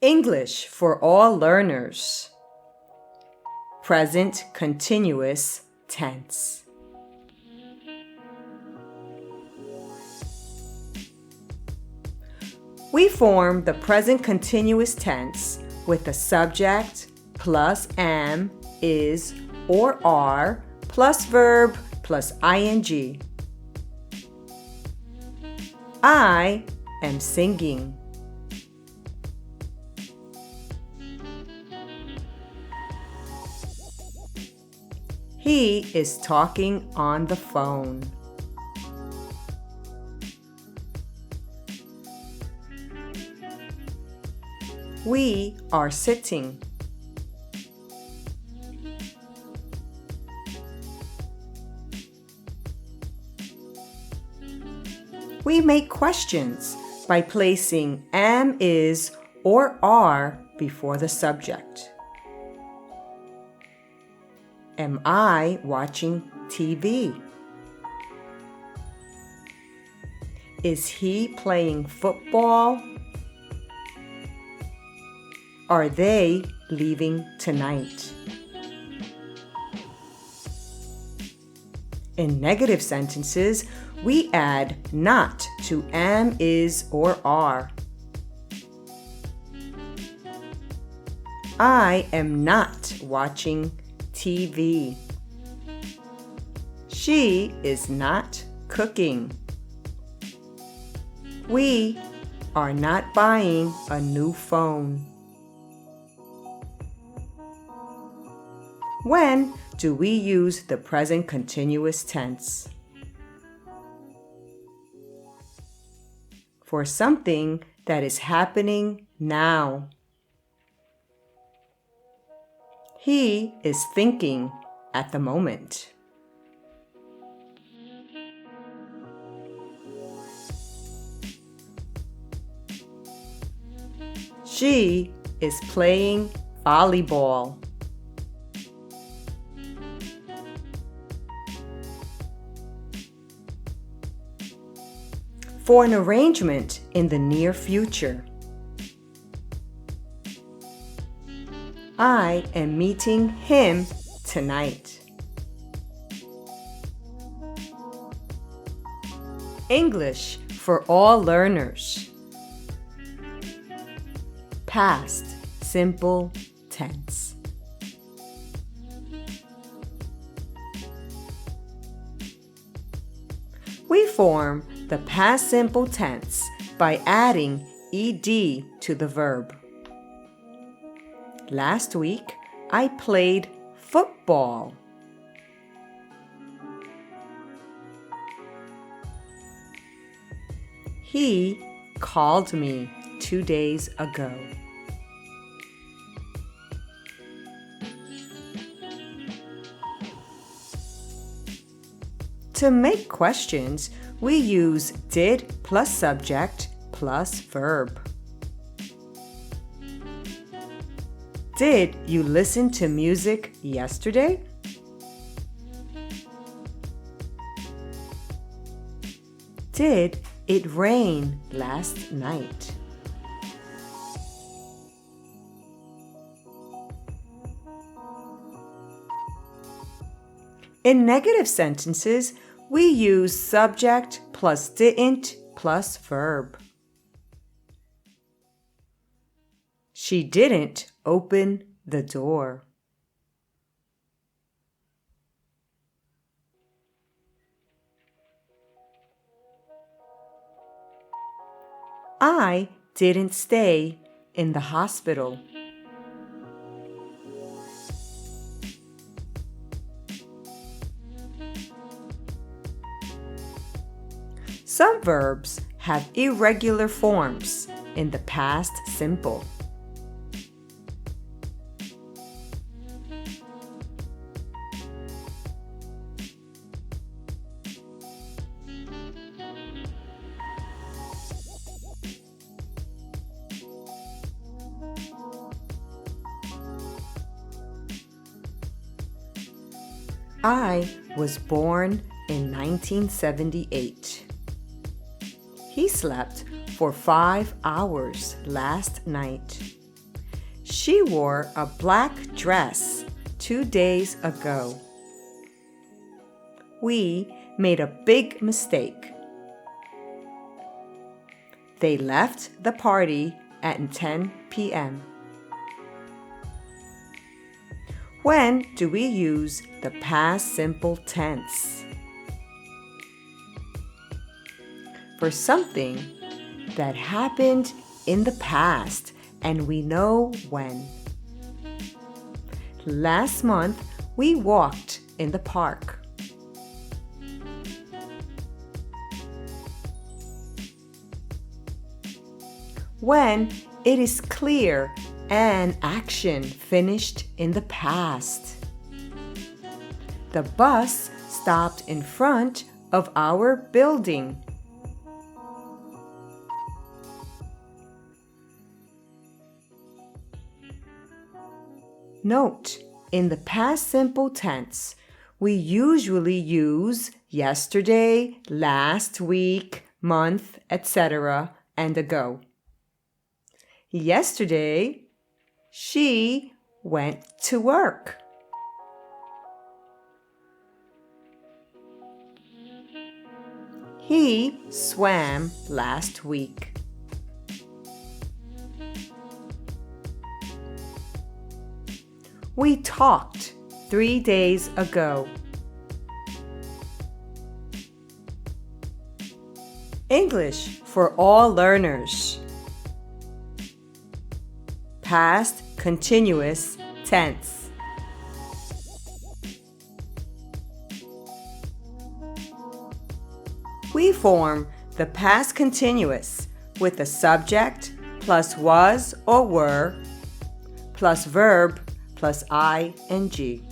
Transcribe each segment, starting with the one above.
English for all learners. Present continuous tense. We form the present continuous tense with the subject plus am, is, or are plus verb plus ing. I am singing. He is talking on the phone. We are sitting. We make questions by placing am, is, or are before the subject. Am I watching TV? Is he playing football? Are they leaving tonight? In negative sentences, we add not to am, is, or are. I am not watching TV. She is not cooking. We are not buying a new phone. When do we use the present continuous tense? For something that is happening now. He is thinking at the moment. She is playing volleyball. For an arrangement in the near future. I am meeting him tonight. English for all learners. Past simple tense. We form the past simple tense by adding ed to the verb. Last week, I played football. He called me 2 days ago. To make questions, we use did plus subject plus verb. Did you listen to music yesterday? Did it rain last night? In negative sentences, we use subject plus didn't plus verb. She didn't open the door. I didn't stay in the hospital. Some verbs have irregular forms in the past simple. I was born in 1978. He slept for 5 hours last night. She wore a black dress 2 days ago. We made a big mistake. They left the party at 10 p.m. When do we use the past simple tense? For something that happened in the past and we know when. Last month, we walked in the park. When it is clear an action finished in the past. The bus stopped in front of our building. Note, in the past simple tense, we usually use yesterday, last week, month, etc., and ago. Yesterday, she went to work. He swam last week. We talked 3 days ago. English for all learners. Past continuous tense. We form the past continuous with the subject plus was or were plus verb plus ing.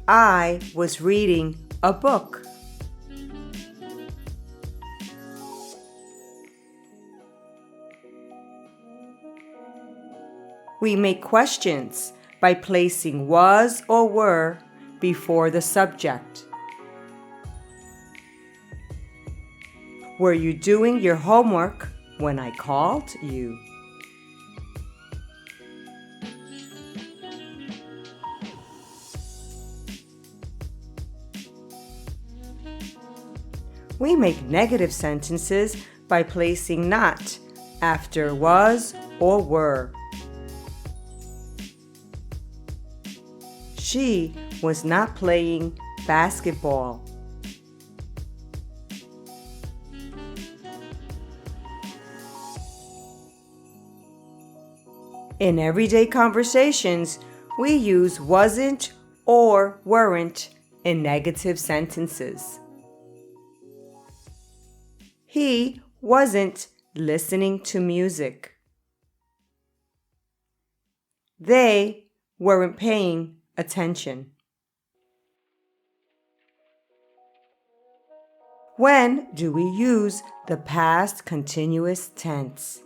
I was reading a book. We make questions by placing was or were before the subject. Were you doing your homework when I called you? We make negative sentences by placing not after was or were. She was not playing basketball. In everyday conversations, we use wasn't or weren't in negative sentences. He wasn't listening to music. They weren't paying attention. When do we use the past continuous tense?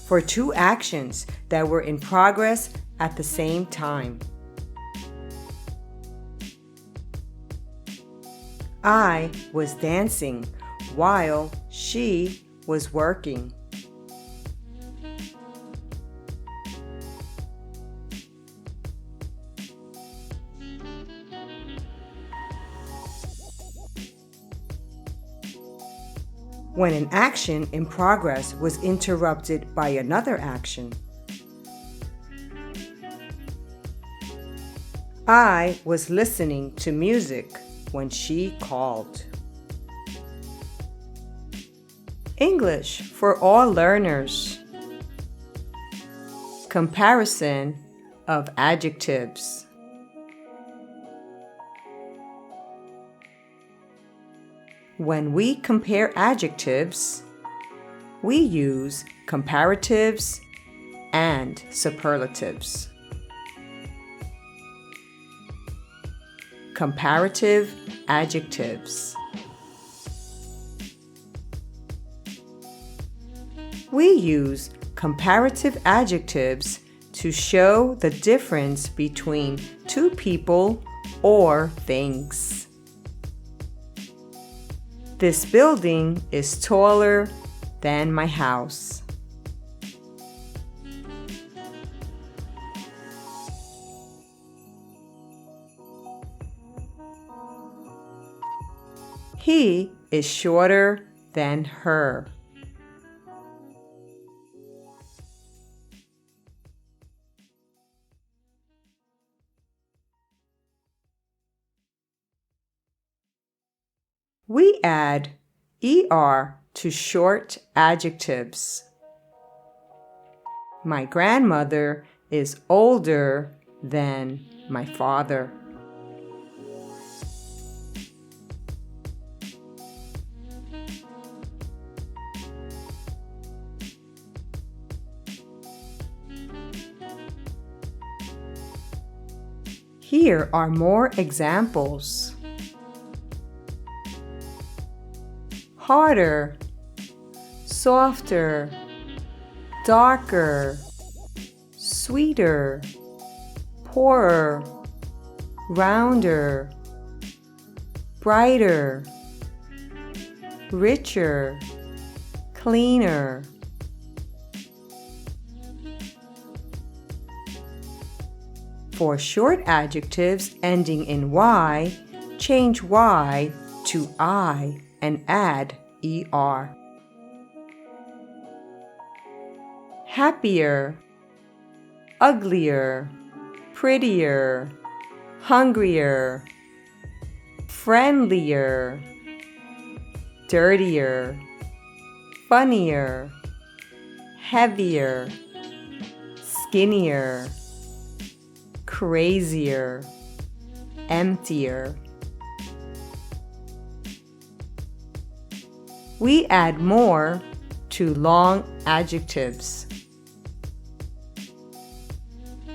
For two actions that were in progress at the same time. I was dancing while she was working. When an action in progress was interrupted by another action. I was listening to music when she called. English for all learners. Comparison of adjectives. When we compare adjectives, we use comparatives and superlatives. Comparative adjectives. We use comparative adjectives to show the difference between two people or things. This building is taller than my house. He is shorter than her. We add er to short adjectives. My grandmother is older than my father. Here are more examples. Harder, softer, darker, sweeter, poorer, rounder, brighter, richer, cleaner. For short adjectives ending in y, change y to I and add er. Happier, uglier, prettier, hungrier, friendlier, dirtier, funnier, heavier, skinnier, crazier, emptier. We add more to long adjectives.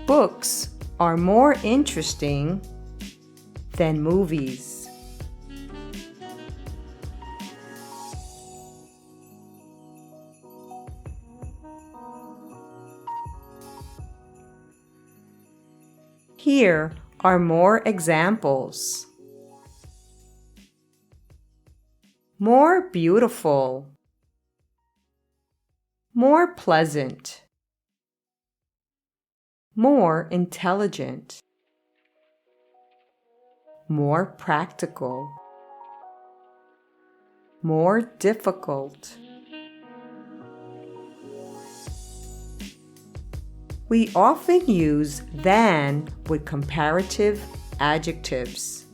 Books are more interesting than movies. Here are more examples. More beautiful, more pleasant, more intelligent, more practical, more difficult. We often use than with comparative adjectives.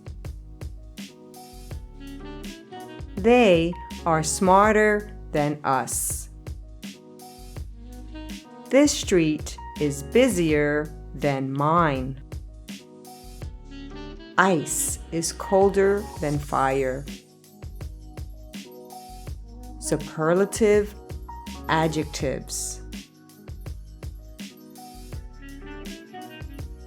They are smarter than us. This street is busier than mine. Ice is colder than fire. Superlative adjectives.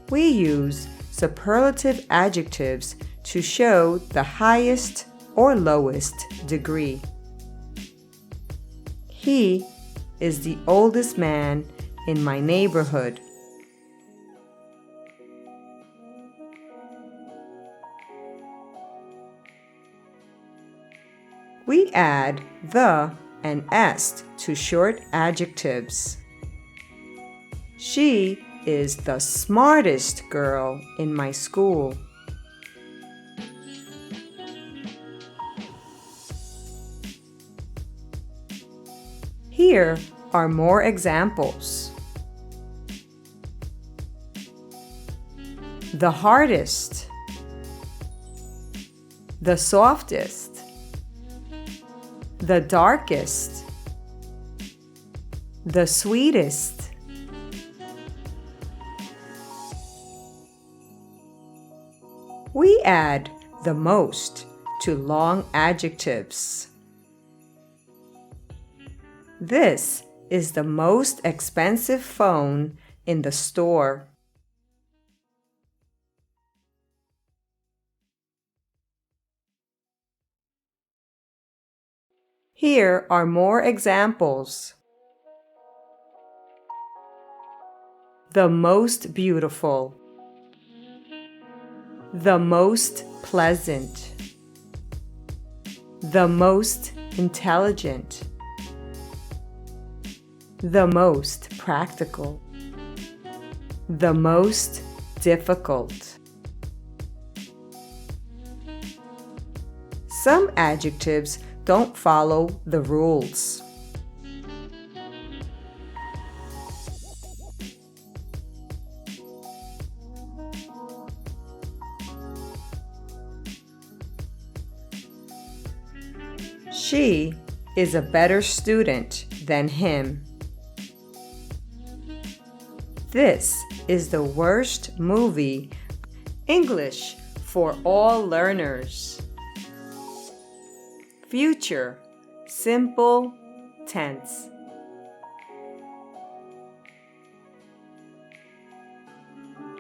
We use superlative adjectives to show the highest or lowest degree. He is the oldest man in my neighborhood. We add the and est to short adjectives. She is the smartest girl in my school. Here are more examples. The hardest, the softest, the darkest, the sweetest. We add the most to long adjectives. This is the most expensive phone in the store. Here are more examples. The most beautiful, the most pleasant, the most intelligent, the most practical, the most difficult. Some adjectives don't follow the rules. She is a better student than him. This is the worst movie. English for all learners. Future, simple tense.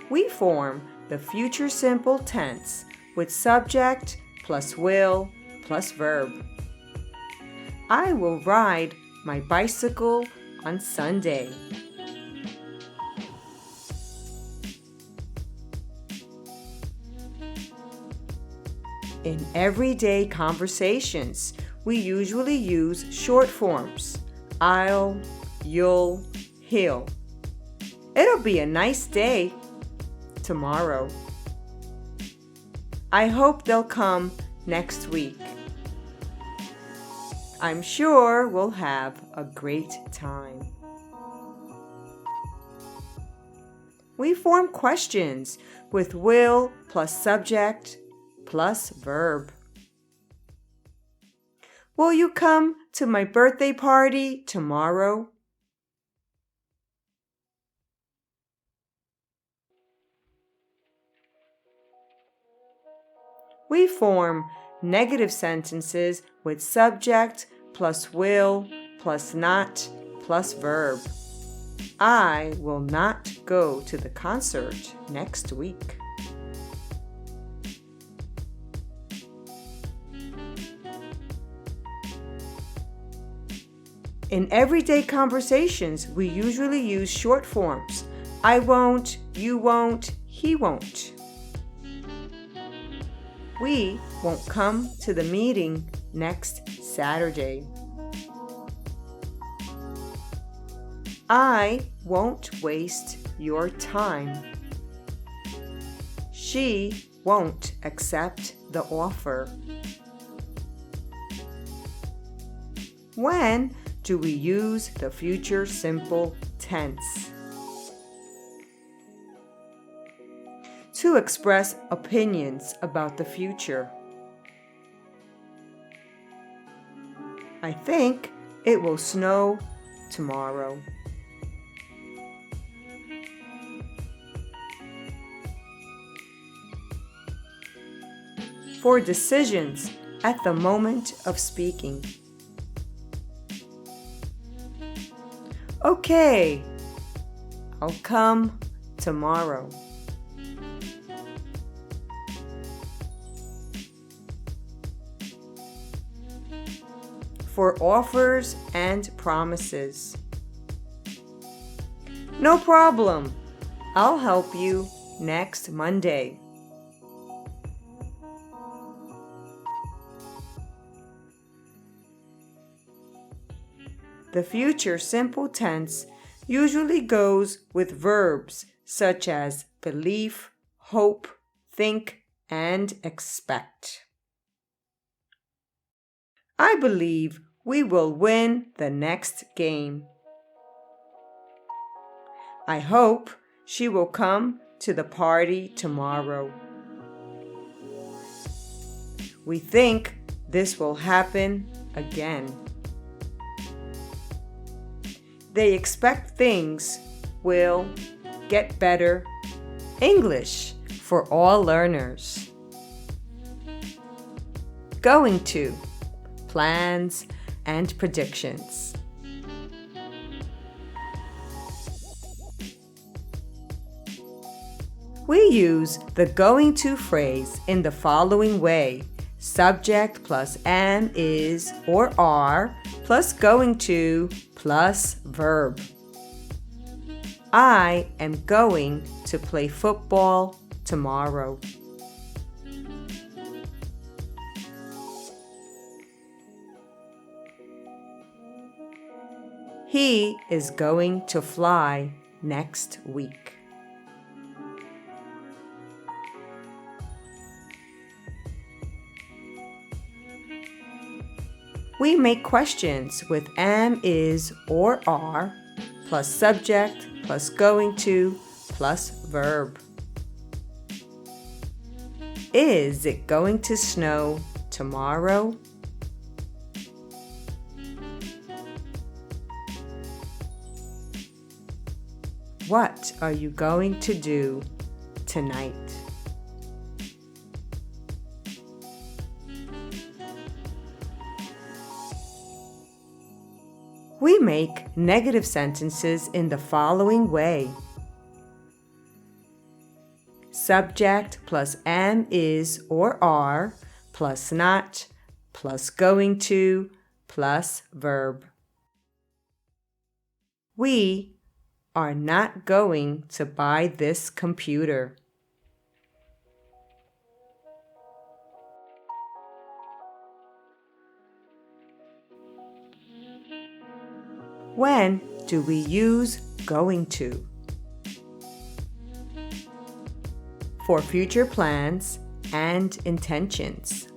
We form the future simple tense with subject plus will plus verb. I will ride my bicycle on Sunday. In everyday conversations, we usually use short forms. I'll, you'll, he'll. It'll be a nice day tomorrow. I hope they'll come next week. I'm sure we'll have a great time. We form questions with will plus subject plus verb. Will you come to my birthday party tomorrow? We form negative sentences with subject plus will plus not plus verb. I will not go to the concert next week. In everyday conversations, we usually use short forms. I won't, you won't, he won't. We won't come to the meeting next Saturday. I won't waste your time. She won't accept the offer. When do we use the future simple tense? To express opinions about the future. I think it will snow tomorrow. For decisions at the moment of speaking. Okay, I'll come tomorrow. For offers and promises. No problem. I'll help you next Monday. The future simple tense usually goes with verbs such as believe, hope, think, and expect. I believe we will win the next game. I hope she will come to the party tomorrow. We think this will happen again. They expect things will get better. English for all learners. Going to, plans and predictions. We use the going to phrase in the following way. Subject plus am, is, or are plus going to plus verb. I am going to play football tomorrow. He is going to fly next week. We make questions with am, is, or are, plus subject, plus going to, plus verb. Is it going to snow tomorrow? What are you going to do tonight? We make negative sentences in the following way. Subject plus am, is, or are, plus not, plus going to, plus verb. We are not going to buy this computer. When do we use going to? For future plans and intentions.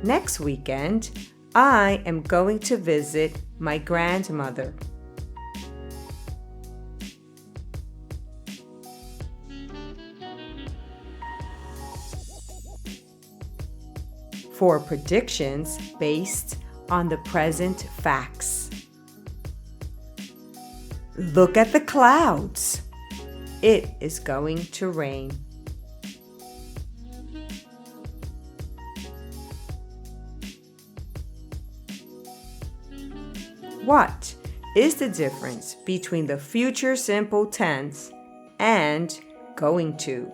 Next weekend, I am going to visit my grandmother. For predictions based on the present facts. Look at the clouds. It is going to rain. What is the difference between the future simple tense and going to?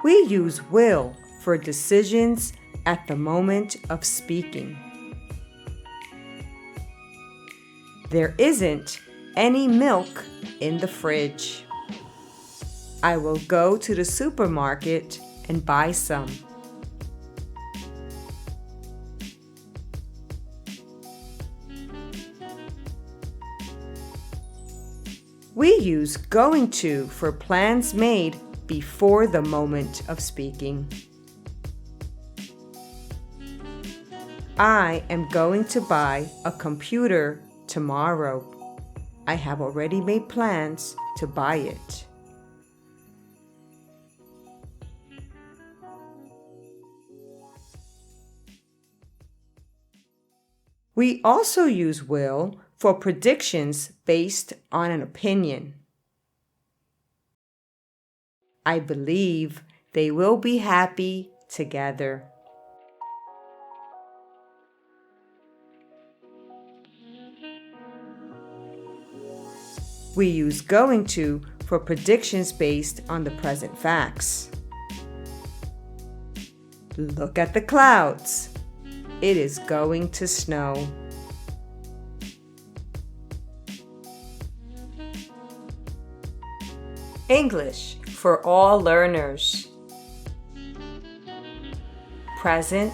We use will for decisions at the moment of speaking. There isn't any milk in the fridge. I will go to the supermarket and buy some. We use going to for plans made before the moment of speaking. I am going to buy a computer tomorrow. I have already made plans to buy it. We also use will for predictions based on an opinion. I believe they will be happy together. We use going to for predictions based on the present facts. Look at the clouds. It is going to snow. English for all learners. Present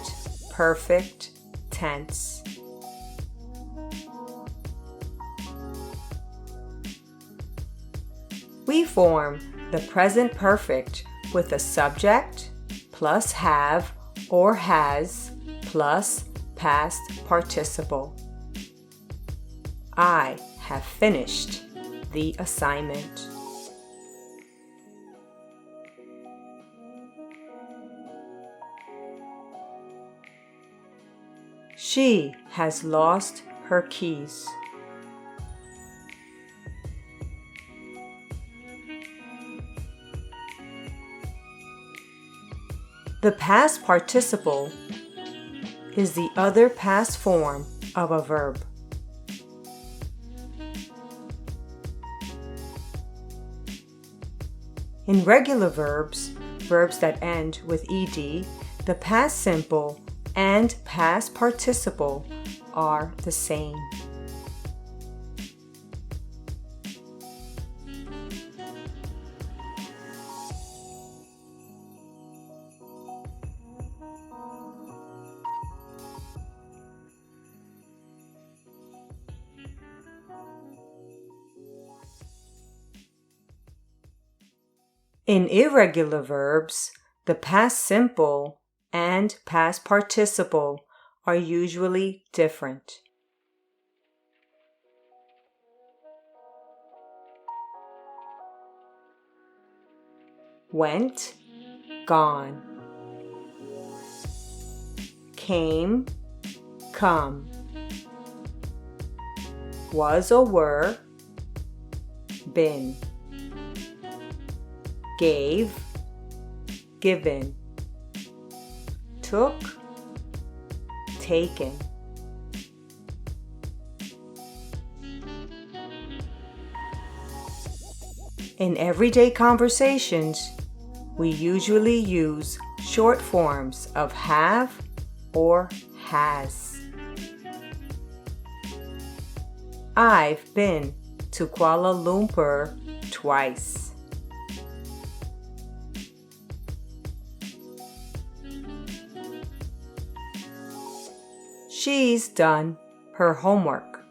perfect tense. We form the present perfect with a subject plus have or has plus past participle. I have finished the assignment. She has lost her keys. The past participle is the other past form of a verb. In regular verbs, verbs that end with ed, the past simple and past participle are the same. In irregular verbs, the past simple and past participle are usually different. Went, gone. Came, come. Was or were, been. Gave, given. Took, taken. In everyday conversations, we usually use short forms of have or has. I've been to Kuala Lumpur twice. She's done her homework.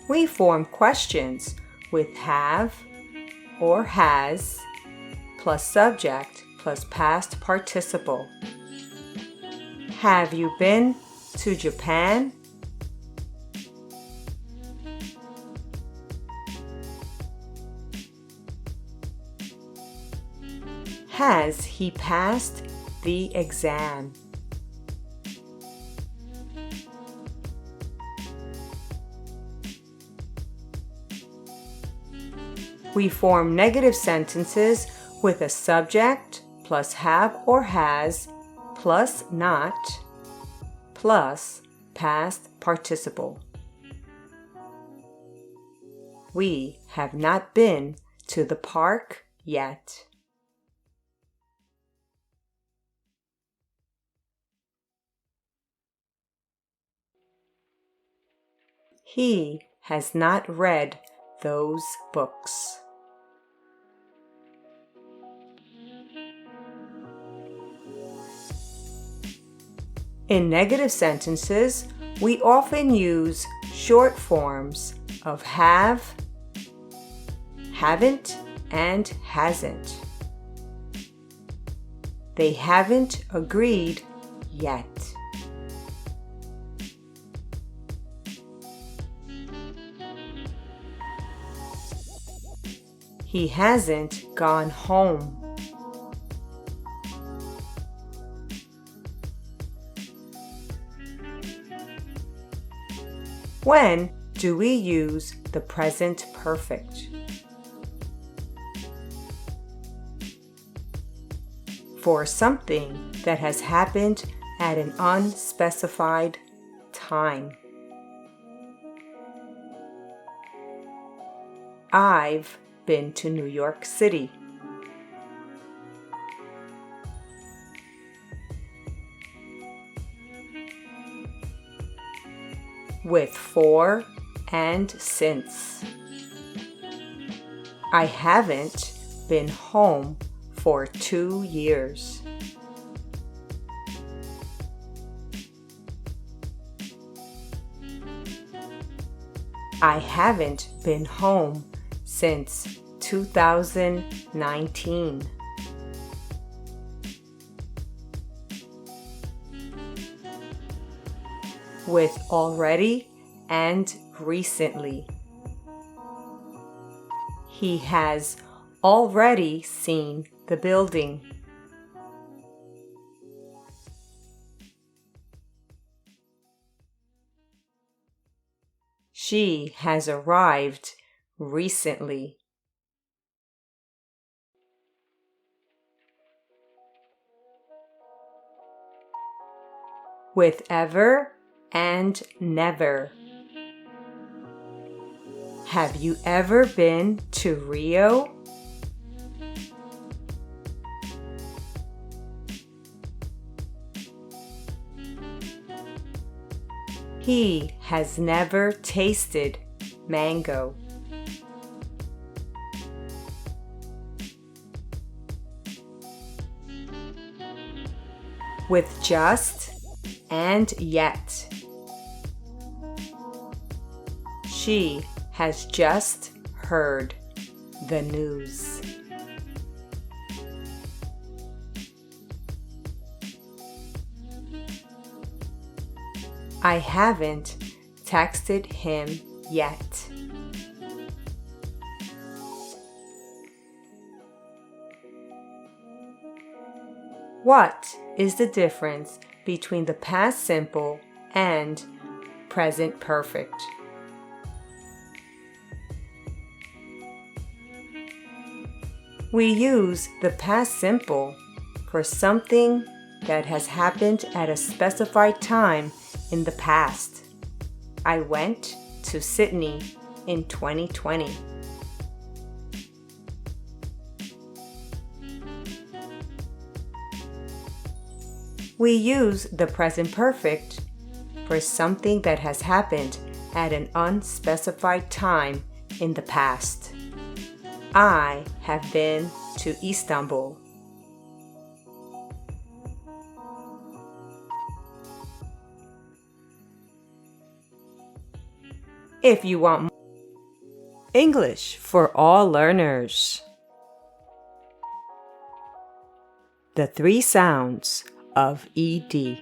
We form questions with have or has plus subject plus past participle. Have you been to Japan? Has he passed the exam? We form negative sentences with a subject plus have or has plus not plus past participle. We have not been to the park yet. He has not read those books. In negative sentences, we often use short forms of have, haven't, and hasn't. They haven't agreed yet. He hasn't gone home. When do we use the present perfect? For something that has happened at an unspecified time. I've been to New York City. With for and since. I haven't been home for 2 years. I haven't been home since 2019. With already and recently. He has already seen the building. She has arrived recently. With ever and never. Have you ever been to Rio? He has never tasted mango. With just and yet. She has just heard the news. I haven't texted him yet. What is the difference between the past simple and present perfect? We use the past simple for something that has happened at a specified time in the past. I went to Sydney in 2020. We use the present perfect for something that has happened at an unspecified time in the past. I have been to Istanbul. If you want more English for all learners, the 3 sounds of ED.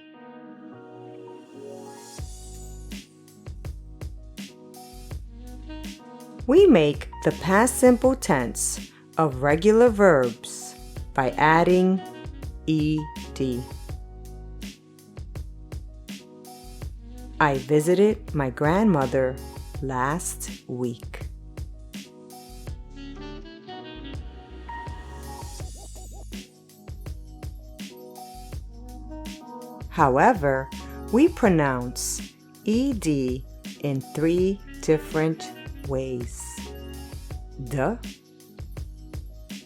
We make the past simple tense of regular verbs by adding ED. I visited my grandmother last week. However, we pronounce ED in 3 different ways: the,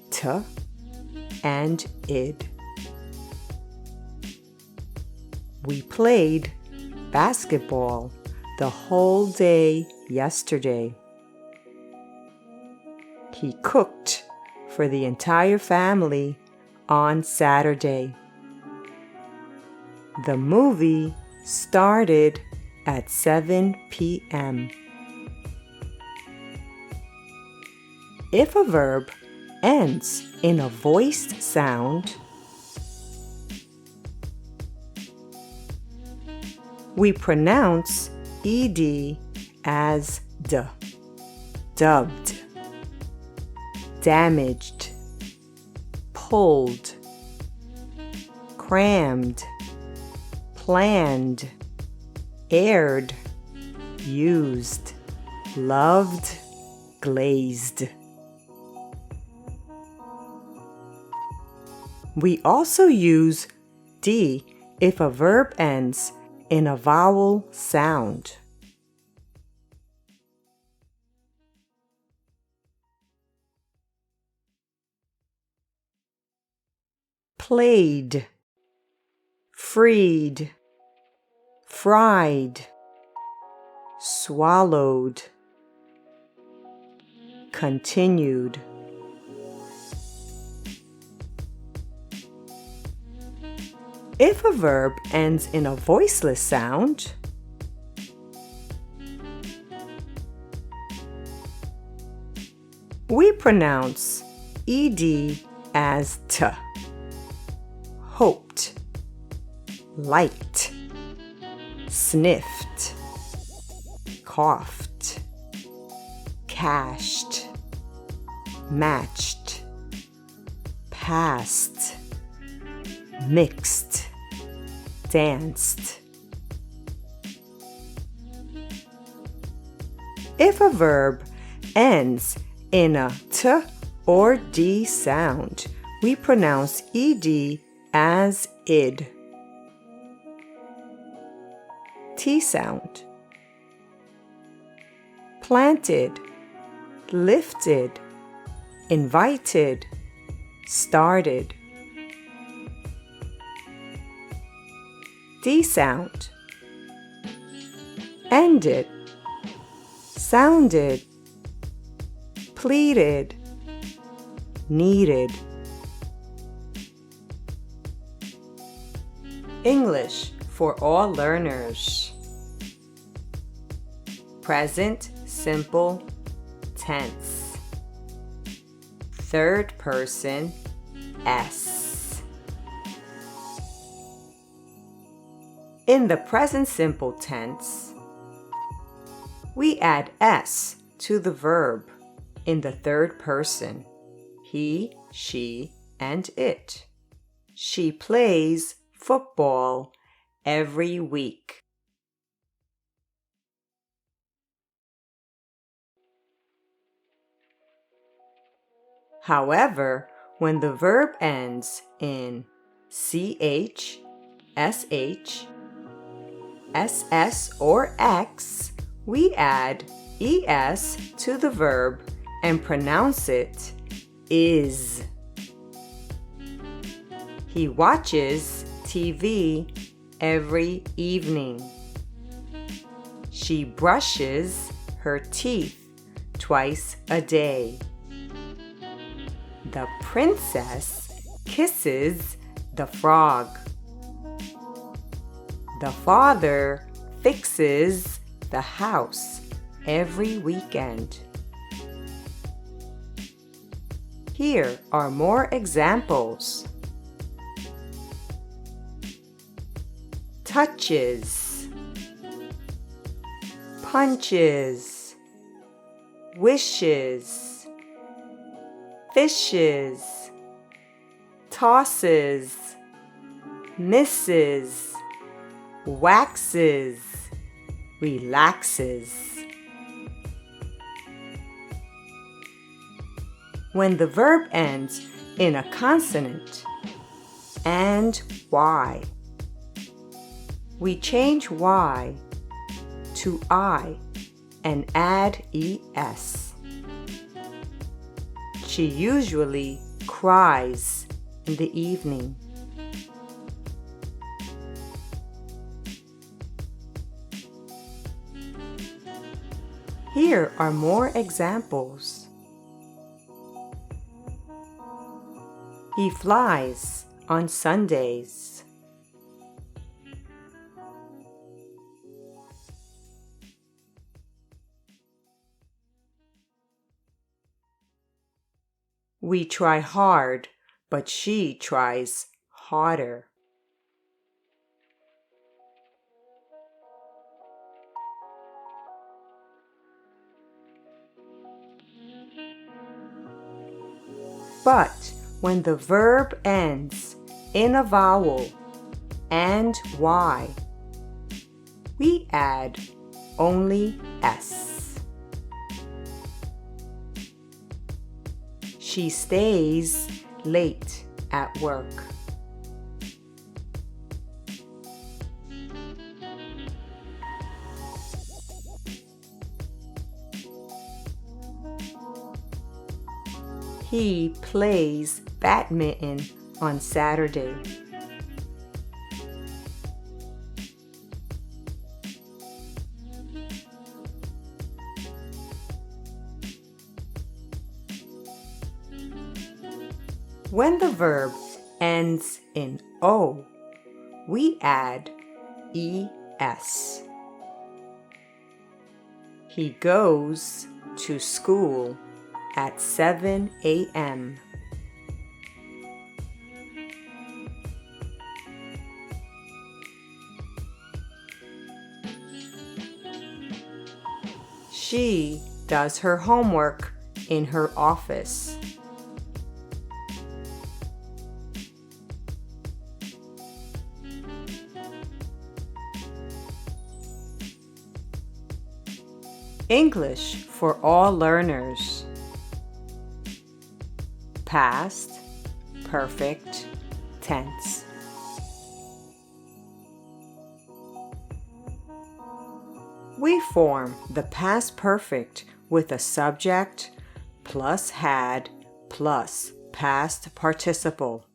t, and id. We played basketball the whole day yesterday. He cooked for the entire family on Saturday. The movie started at 7 p.m. If a verb ends in a voiced sound, we pronounce ed as d. Dubbed, damaged, pulled, crammed, planned, aired, used, loved, glazed. We also use d if a verb ends in a vowel sound. Played, freed, fried, swallowed, continued. If a verb ends in a voiceless sound, we pronounce ed as t. Hoped, liked, sniffed, coughed, cashed, matched, passed, mixed, danced. If a verb ends in a t or d sound, we pronounce ed as id. T sound. Planted, lifted, invited, started. D sound. Ended, sounded, pleaded, needed. English for all learners. Present simple tense. Third person S. In the present simple tense, we add S to the verb in the third person, he, she, and it. She plays football every week. However, when the verb ends in CH, SH, SS, or X, we add ES to the verb and pronounce it is. He watches TV every evening. She brushes her teeth twice a day. The princess kisses the frog. The father fixes the house every weekend. Here are more examples. Touches, punches, wishes, fishes, tosses, misses, waxes, relaxes. When the verb ends in a consonant and Y, we change Y to I and add ES. She usually cries in the evening. Here are more examples. He flies on Sundays. We try hard, but she tries harder. But when the verb ends in a vowel and Y, we add only S. She stays late at work. He plays badminton on Saturday. When the verb ends in O, we add ES. He goes to school at 7 a.m. She does her homework in her office. English for all learners. Past, perfect, tense. We form the past perfect with a subject plus had plus past participle.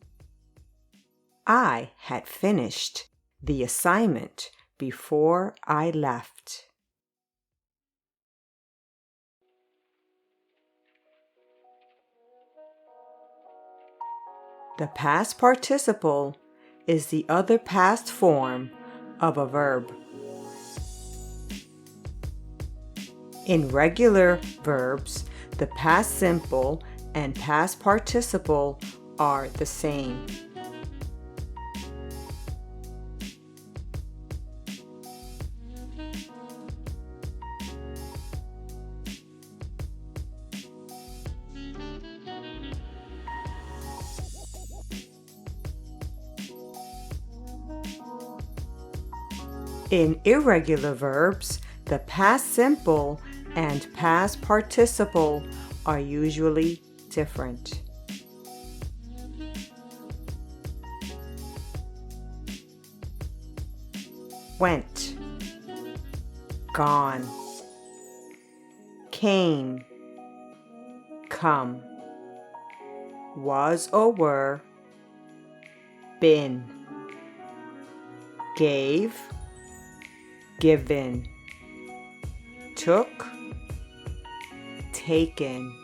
I had finished the assignment before I left. The past participle is the other past form of a verb. In regular verbs, the past simple and past participle are the same. In irregular verbs, the past simple and past participle are usually different. Went, gone, came, come, was or were, been, gave, given, took, taken.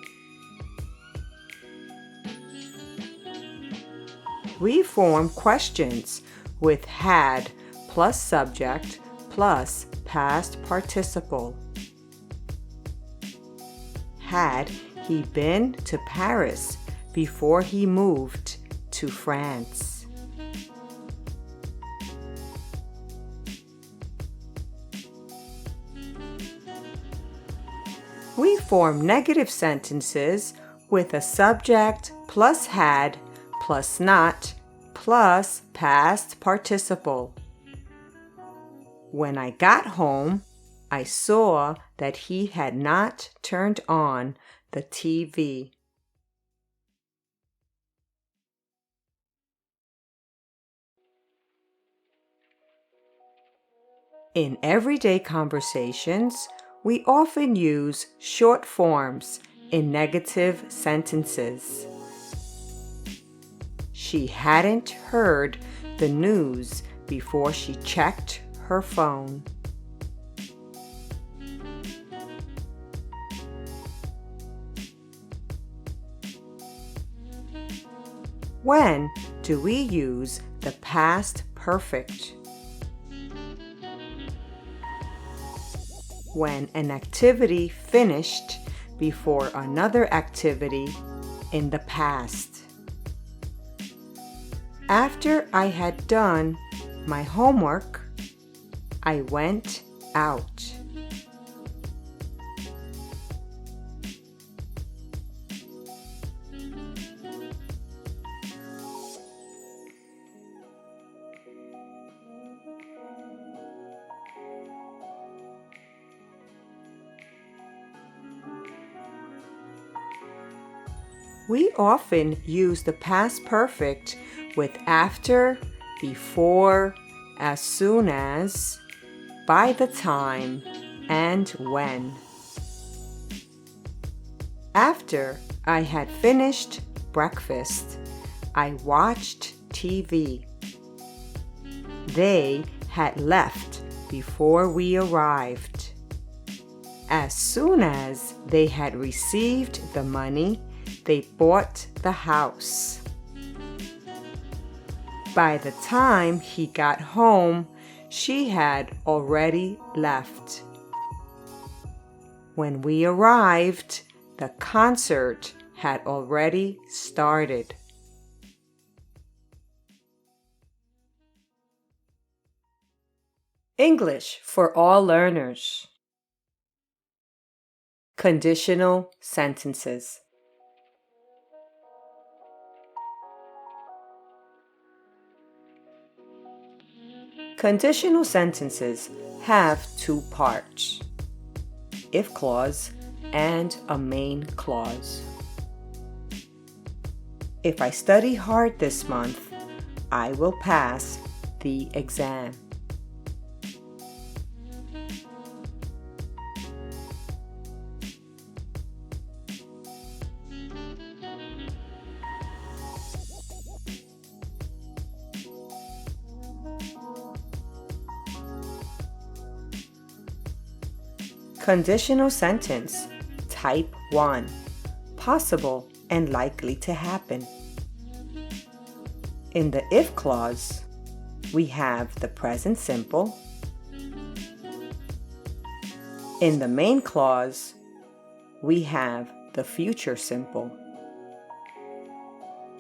We form questions with had plus subject plus past participle. Had he been to Paris before he moved to France? We form negative sentences with a subject plus had plus not plus past participle. When I got home, I saw that he had not turned on the TV. In everyday conversations, we often use short forms in negative sentences. She hadn't heard the news before she checked her phone. When do we use the past perfect? When an activity finished before another activity in the past. After I had done my homework, I went out. We often use the past perfect with after, before, as soon as, by the time, and when. After I had finished breakfast, I watched TV. They had left before we arrived. As soon as they had received the money, they bought the house. By the time he got home, she had already left. When we arrived, the concert had already started. English for all learners. Conditional sentences. Conditional sentences have two parts, if clause and a main clause. If I study hard this month, I will pass the exam. Conditional sentence, type 1, possible and likely to happen. In the if clause, we have the present simple, In the main clause, we have the future simple.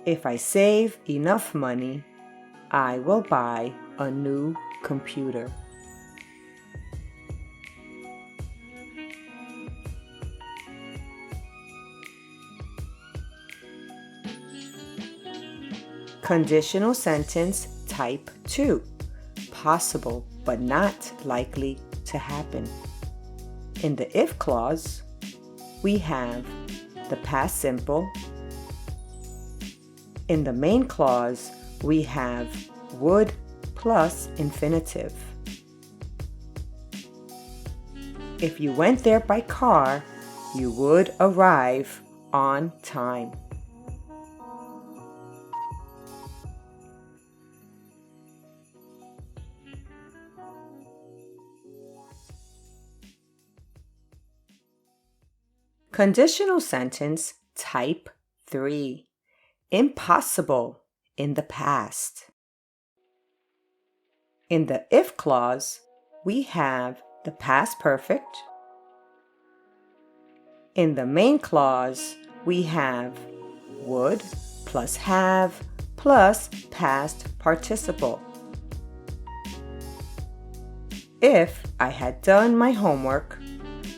If I save enough money, I will buy a new computer. Conditional sentence type 2. Possible but not likely to happen. In the if clause, we have the past simple. In the main clause, we have would plus infinitive. If you went there by car, you would arrive on time. Conditional sentence type 3. Impossible in the past. In the if clause, we have the past perfect. In the main clause, we have would plus have plus past participle. If I had done my homework,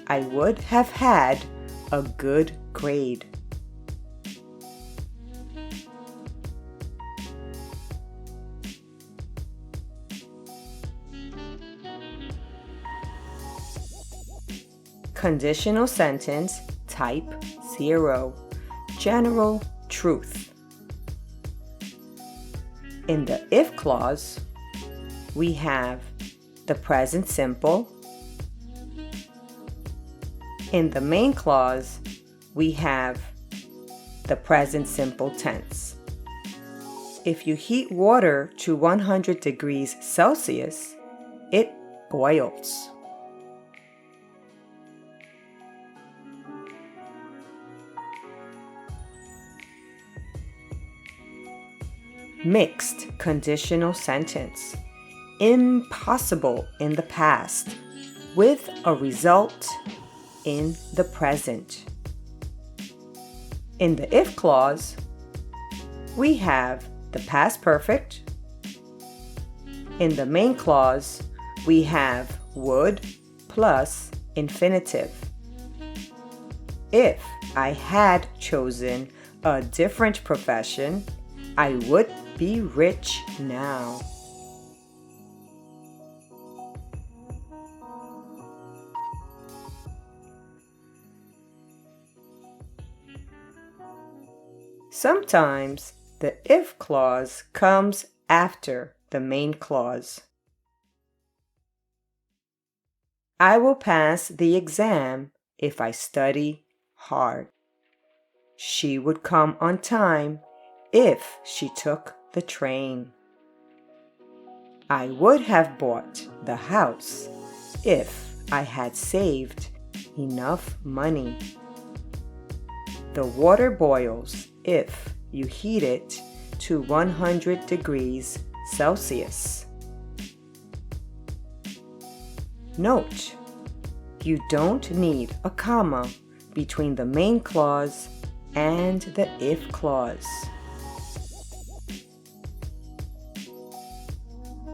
I would have had a good grade. Conditional sentence type 0. General truth. In the if clause, we have the present simple. In the main clause, we have the present simple tense. If you heat water to 100 degrees Celsius, it boils. Mixed conditional sentence. Impossible in the past with a result in the present. In the if clause, we have the past perfect. In the main clause, we have would plus infinitive. If I had chosen a different profession, I would be rich now. Sometimes the if clause comes after the main clause. I will pass the exam if I study hard. She would come on time if she took the train. I would have bought the house if I had saved enough money. The water boils if you heat it to 100 degrees Celsius. Note, you don't need a comma between the main clause and the if clause.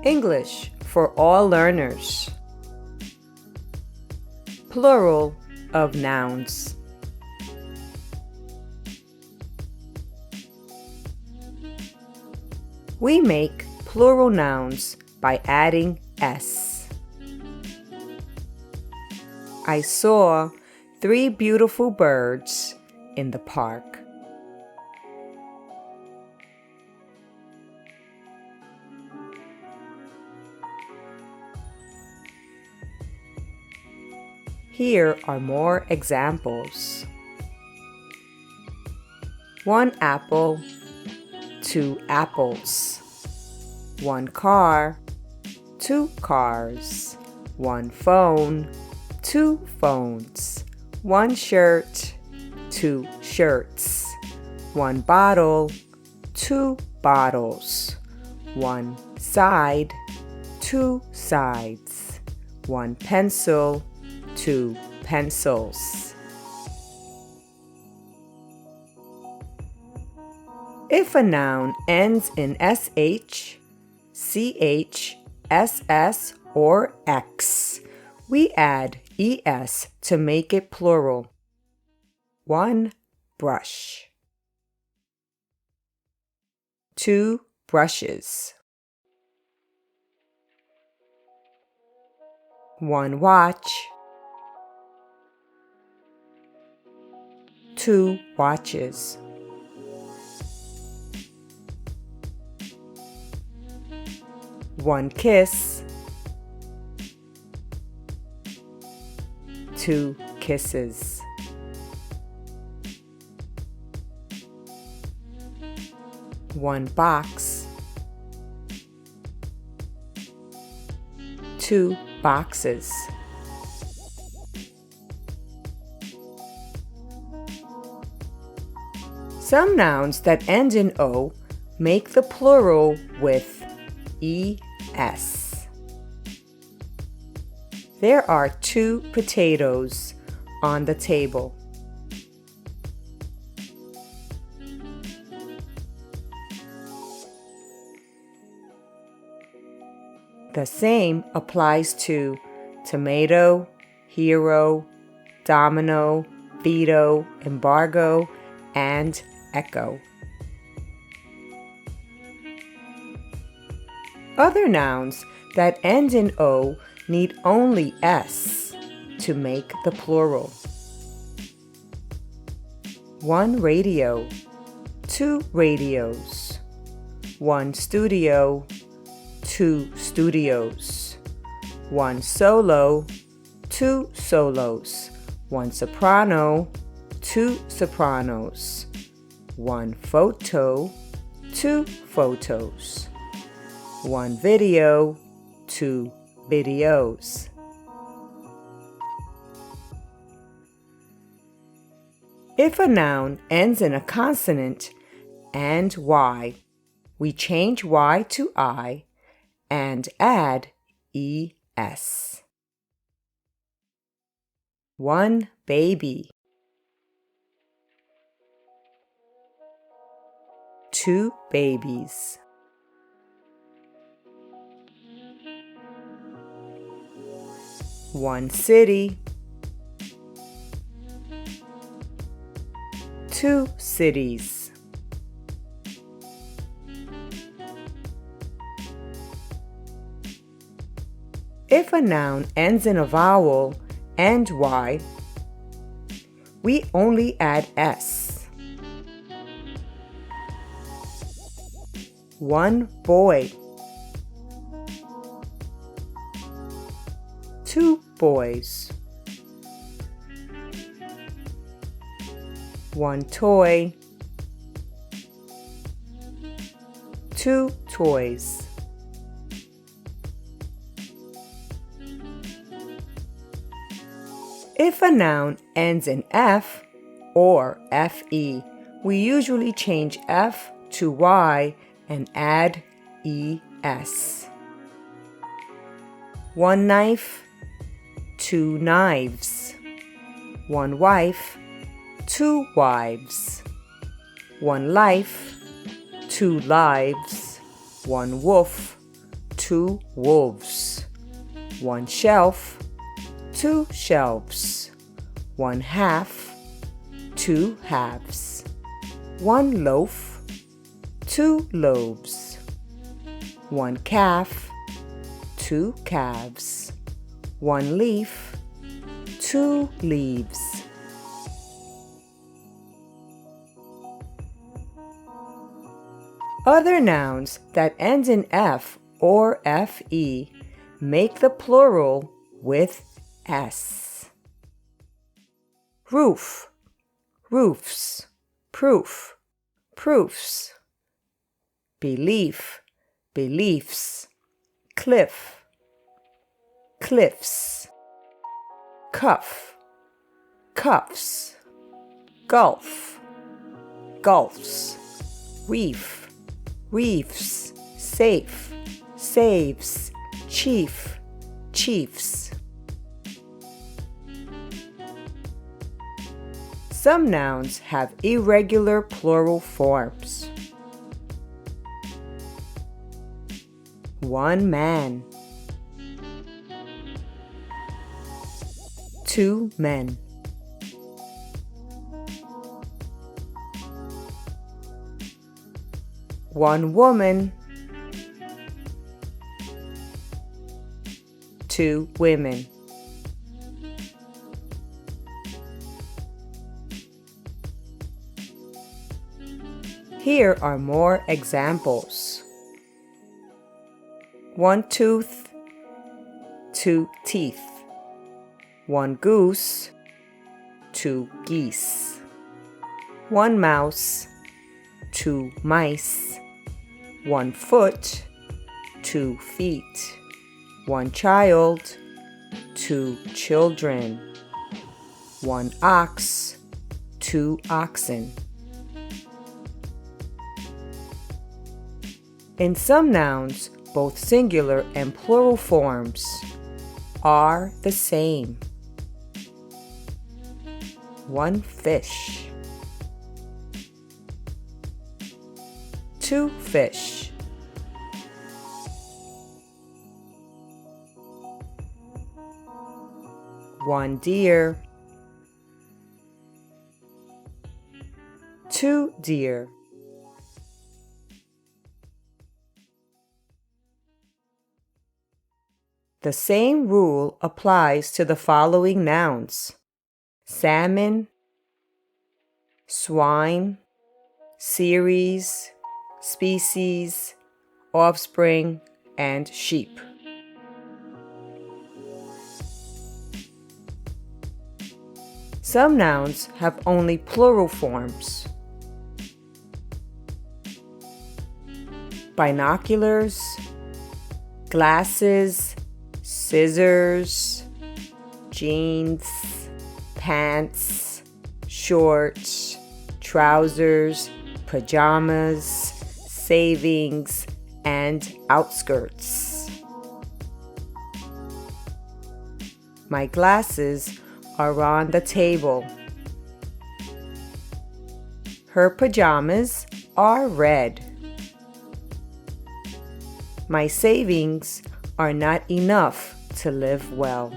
English for all learners. Plural of nouns. We make plural nouns by adding s. I saw 3 beautiful birds in the park. Here are more examples. 1 apple, 2 apples. 1 car, 2 cars. 1 phone, 2 phones. 1 shirt, 2 shirts. 1 bottle, 2 bottles. 1 side, 2 sides. 1 pencil, 2 pencils. If a noun ends in sh, ch, ss, or x, we add es to make it plural. 1 brush, 2 brushes, 1 watch, 2 watches, 1 kiss, 2 kisses, 1 box, 2 boxes. Some nouns that end in o make the plural with es. There are 2 potatoes on the table. The same applies to tomato, hero, domino, veto, embargo, and echo. Other nouns that end in o need only s to make the plural. 1 radio, 2 radios, 1 studio, 2 studios, 1 solo, 2 solos, 1 soprano, 2 sopranos, 1 photo, 2 photos, 1 video, 2 videos. If a noun ends in a consonant and y, we change y to I and add es. 1 baby, 2 babies, 1 city, 2 cities, 'If a noun ends in a vowel and y, we only add s. 1 boy, 2 boys, 1 toy, 2 toys. If a noun ends in f or fe, we usually change f to y and add es. 1 knife, 2 knives, 1 wife, 2 wives, 1 life, 2 lives, 1 wolf, 2 wolves, 1 shelf, 2 shelves, 1 half, 2 halves, 1 loaf, 2 loaves, 1 calf, 2 calves, 1 leaf, 2 leaves. Other nouns that end in f or fe make the plural with s. Roof, roofs, proof, proofs. Belief, beliefs. Cliff, cliffs. Cuff, cuffs. Gulf, gulfs. Reef, reefs. Safe, saves. Chief, chiefs. Some nouns have irregular plural forms. 1 man, 2 men, 1 woman, 2 women. Here are more examples. 1 tooth, 2 teeth. 1 goose, 2 geese. 1 mouse, 2 mice. 1 foot, 2 feet. 1 child, 2 children. 1 ox, 2 oxen. In some nouns, both singular and plural forms are the same. 1 fish, 2 fish. 1 deer, 2 deer. The same rule applies to the following nouns: salmon, swine, series, species, offspring, and sheep. Some nouns have only plural forms. Binoculars, glasses, scissors, jeans, pants, shorts, trousers, pajamas, savings, and outskirts. My glasses are on the table. Her pajamas are red. My savings are not enough to live well.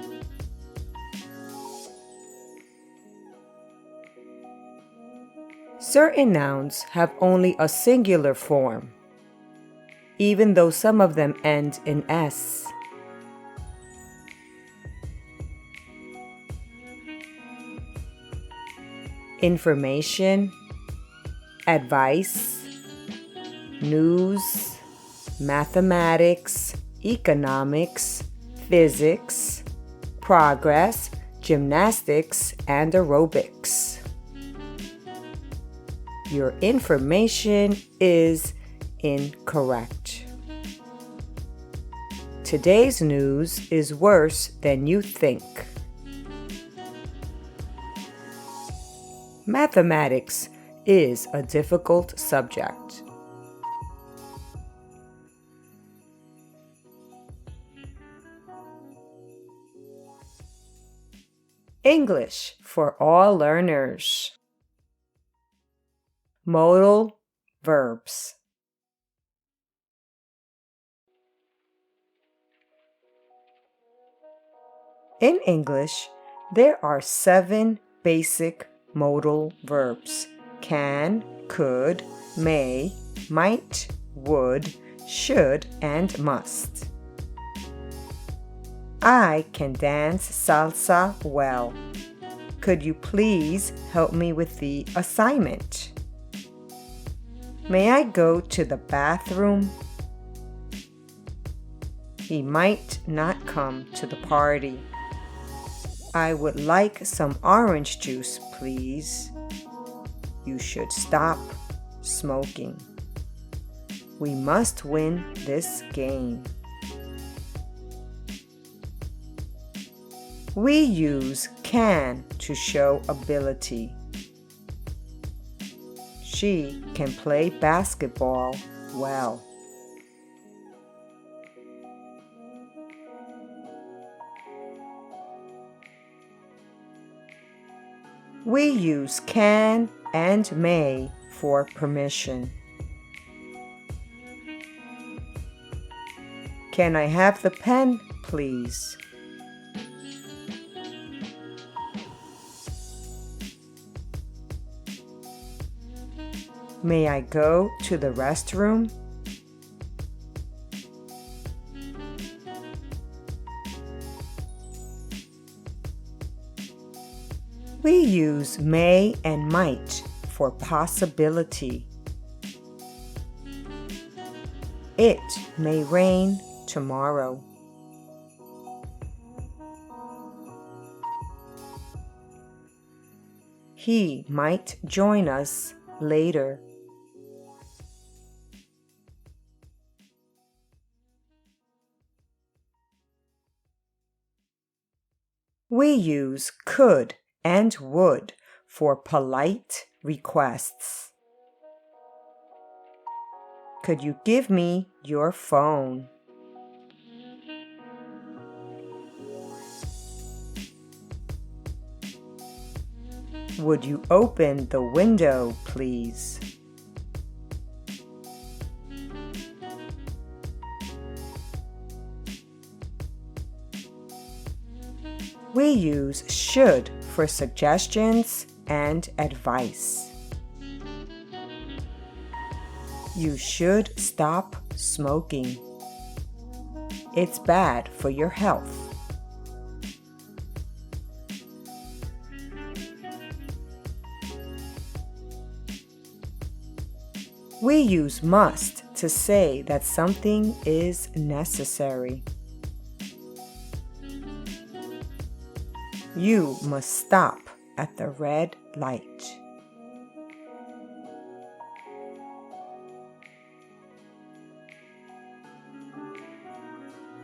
Certain nouns have only a singular form, even though some of them end in S. Information, advice, news, mathematics, economics, physics, progress, gymnastics, and aerobics. Your information is incorrect. Today's news is worse than you think. Mathematics is a difficult subject. English for all learners. Modal verbs. In English, there are 7 basic modal verbs: can, could, may, might, would, should, and must. I can dance salsa well. Could you please help me with the assignment? May I go to the bathroom? He might not come to the party. I would like some orange juice, please. You should stop smoking. We must win this game. We use can to show ability. She can play basketball well. We use can and may for permission. Can I have the pen, please? May I go to the restroom? We use may and might for possibility. It may rain tomorrow. He might join us later. We use could and would for polite requests. Could you give me your phone? Would you open the window, please? We use should for suggestions and advice. You should stop smoking. It's bad for your health. We use must to say that something is necessary. You must stop at the red light.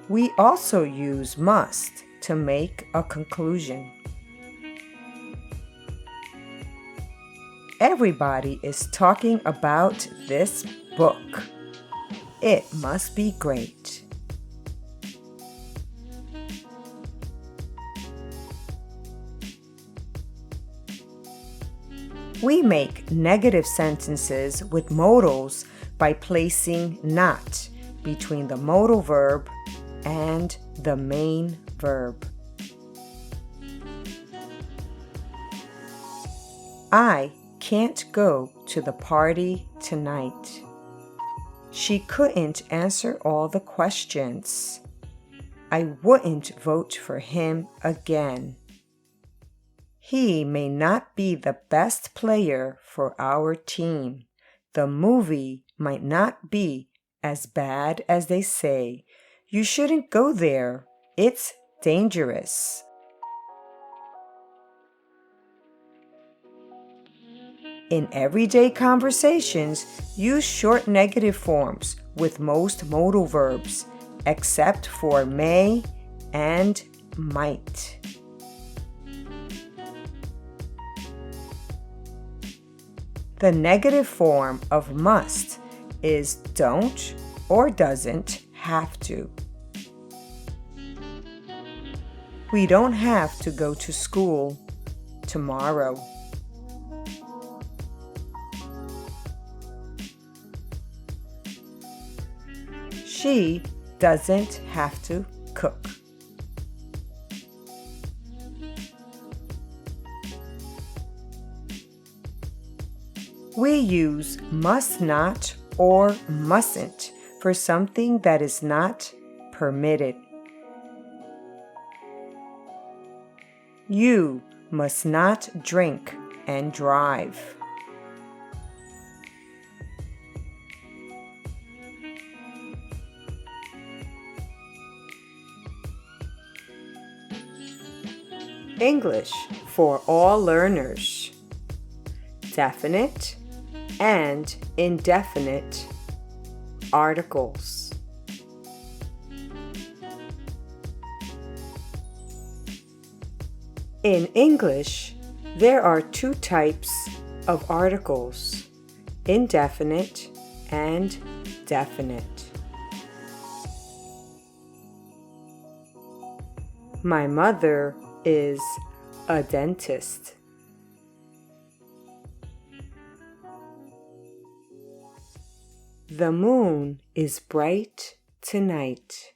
We also use must to make a conclusion. Everybody is talking about this book. It must be great. We make negative sentences with modals by placing not between the modal verb and the main verb. I can't go to the party tonight. She couldn't answer all the questions. I wouldn't vote for him again. He may not be the best player for our team. The movie might not be as bad as they say. You shouldn't go there. It's dangerous. In everyday conversations, use short negative forms with most modal verbs, except for may and might. The negative form of must is don't or doesn't have to. We don't have to go to school tomorrow. She doesn't have to cook. We use must not or mustn't for something that is not permitted. You must not drink and drive. English for all learners. Definite and indefinite articles. In English, there are two types of articles, indefinite and definite. My mother is a dentist. The moon is bright tonight.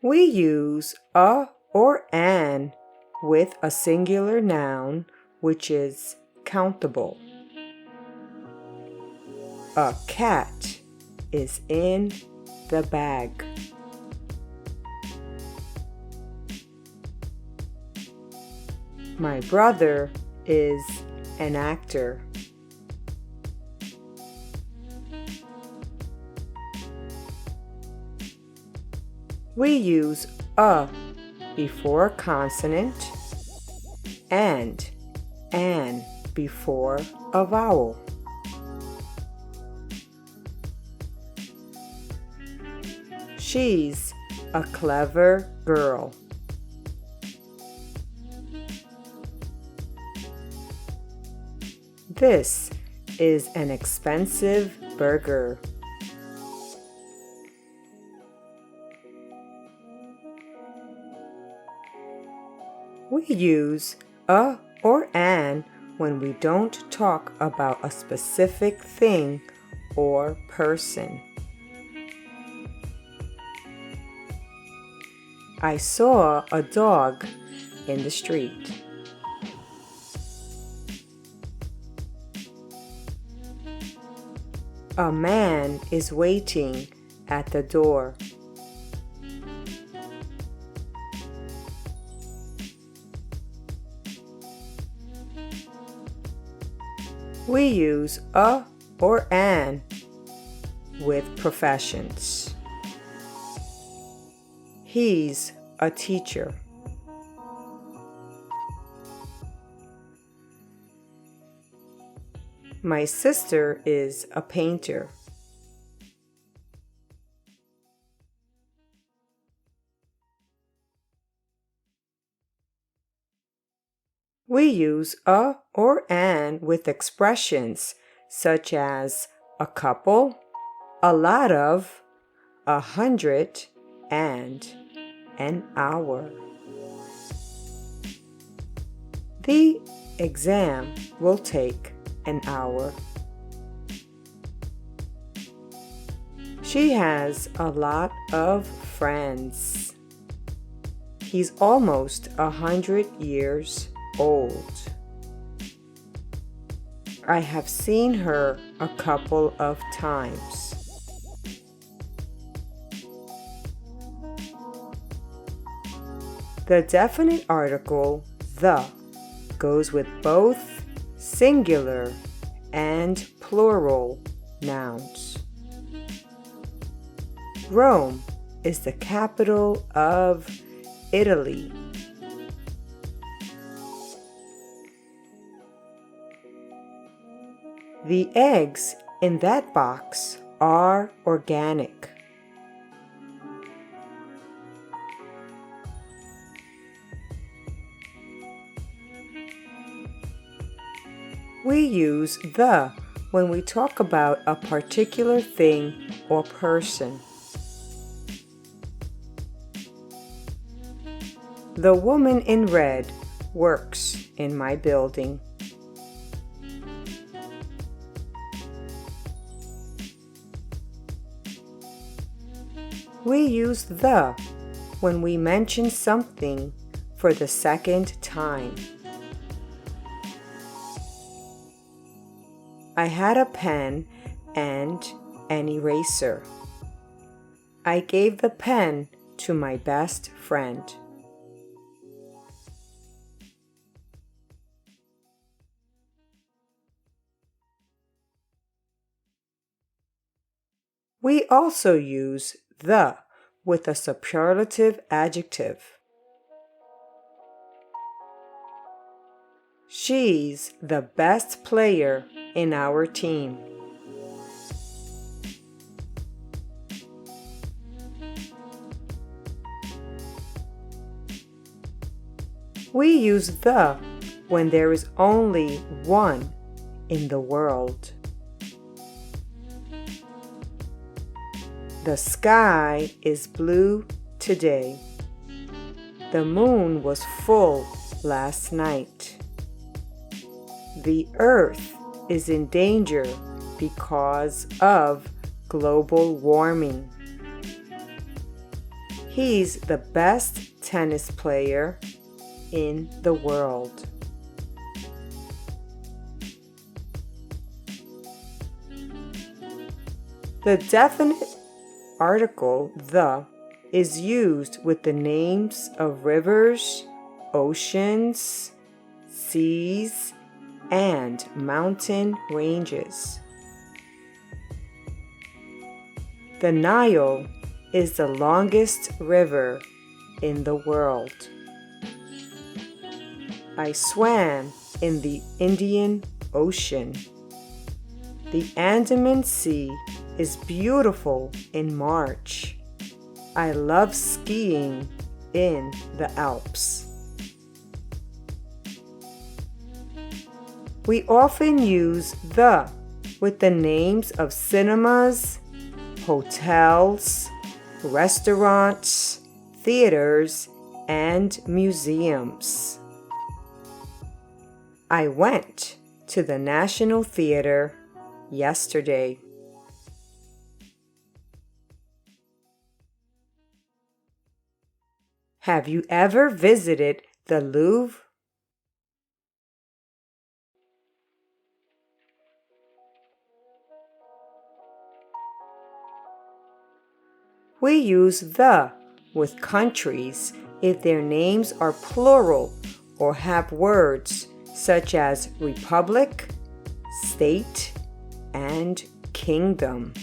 We use a or an with a singular noun, which is countable. A cat is in the bag. My brother is an actor. We use a before a consonant and an before a vowel. She's a clever girl. This is an expensive burger. We use a or an when we don't talk about a specific thing or person. I saw a dog in the street. A man is waiting at the door. We use a or an with professions. He's a teacher. My sister is a painter. We use a or an with expressions such as a couple, a lot of, 100, and an hour. The exam will take an hour. She has a lot of friends. He's almost 100 years old. I have seen her a couple of times. The definite article, the, goes with both singular and plural nouns. Rome is the capital of Italy. The eggs in that box are organic. We use the when we talk about a particular thing or person. The woman in red works in my building. We use the when we mention something for the second time. I had a pen and an eraser. I gave the pen to my best friend. We also use the with a superlative adjective. She's the best player in our team. We use the when there is only one in the world. The sky is blue today. The moon was full last night. The earth is in danger because of global warming. He's the best tennis player in the world. The definite article the is used with the names of rivers, oceans, seas, and mountain ranges. The Nile is the longest river in the world. I swam in the Indian Ocean. The Andaman Sea is beautiful in March. I love skiing in the Alps. We often use the with the names of cinemas, hotels, restaurants, theaters, and museums. I went to the National Theater yesterday. Have you ever visited the Louvre? We use the with countries if their names are plural or have words such as republic, state, and kingdom.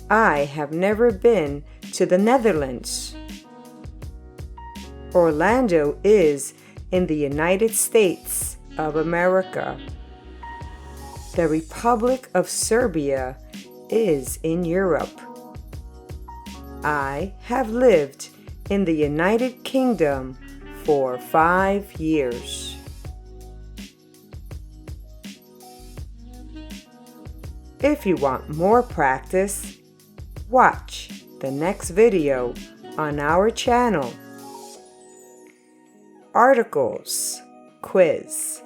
I have never been to the Netherlands. Orlando is in the United States of America. The Republic of Serbia is in Europe. I have lived in the United Kingdom for 5 years. If you want more practice, watch the next video on our channel. Articles Quiz.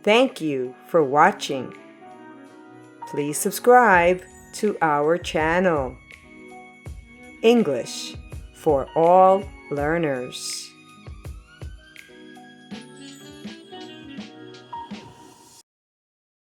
Thank you for watching. Please subscribe to our channel. English for all learners.